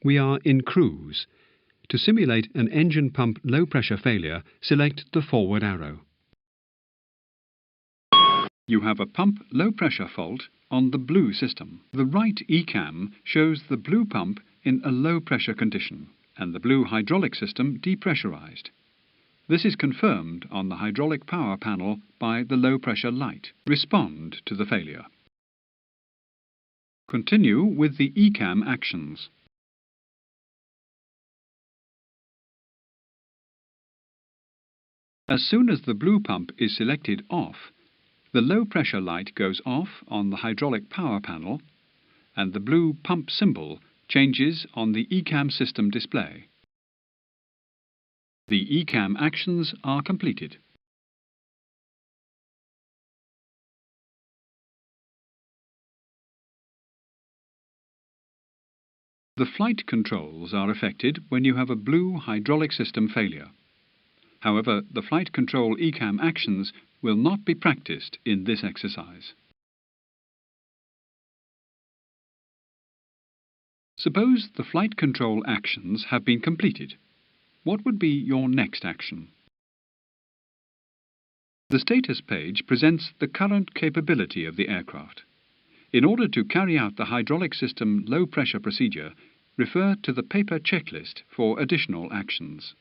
We are in cruise. To simulate an engine pump low pressure failure, select the forward arrow. You have a pump low pressure fault on the blue system. The right ECAM shows the blue pump in a low pressure condition and the blue hydraulic system depressurized. This is confirmed on the hydraulic power panel by the low pressure light. Respond to the failure. Continue with the ECAM actions. As soon as the blue pump is selected off, the low pressure light goes off on the hydraulic power panel and the blue pump symbol changes on the ECAM system display. The ECAM actions are completed. The flight controls are affected when you have a blue hydraulic system failure. However, the flight control ECAM actions will not be practiced in this exercise. Suppose the flight control actions have been completed. What would be your next action? The status page presents the current capability of the aircraft. In order to carry out the hydraulic system low pressure procedure, refer to the paper checklist for additional actions.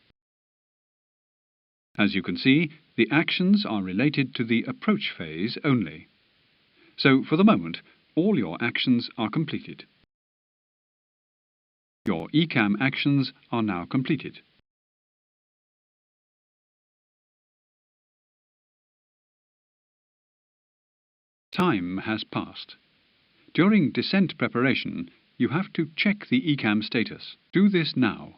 As you can see, the actions are related to the approach phase only. So, for the moment, all your actions are completed. Your ECAM actions are now completed. Time has passed. During descent preparation, you have to check the ECAM status. Do this now.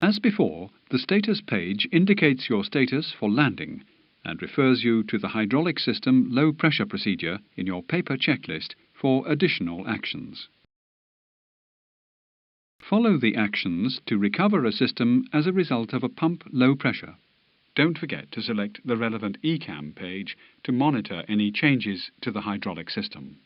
As before, the status page indicates your status for landing and refers you to the hydraulic system low pressure procedure in your paper checklist for additional actions. Follow the actions to recover a system as a result of a pump low pressure. Don't forget to select the relevant ECAM page to monitor any changes to the hydraulic system.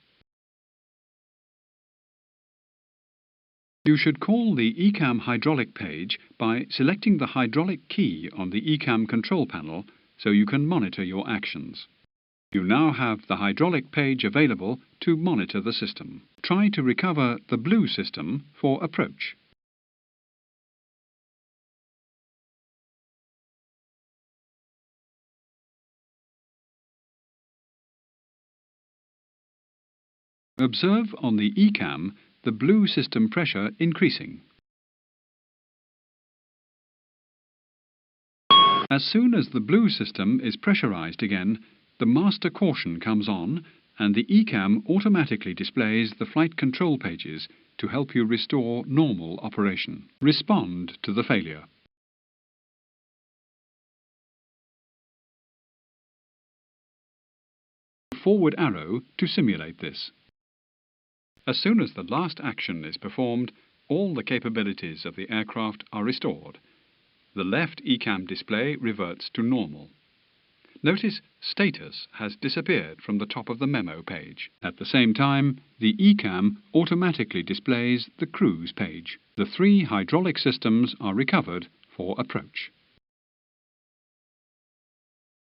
You should call the ECAM hydraulic page by selecting the hydraulic key on the ECAM control panel so you can monitor your actions. You now have the hydraulic page available to monitor the system. Try to recover the blue system for approach. Observe on the ECAM the blue system pressure increasing. As soon as the blue system is pressurized again, the master caution comes on and the ECAM automatically displays the flight control pages to help you restore normal operation. Respond to the failure. Forward arrow to simulate this. As soon as the last action is performed, all the capabilities of the aircraft are restored. The left ECAM display reverts to normal. Notice status has disappeared from the top of the memo page. At the same time, the ECAM automatically displays the cruise page. The 3 hydraulic systems are recovered for approach.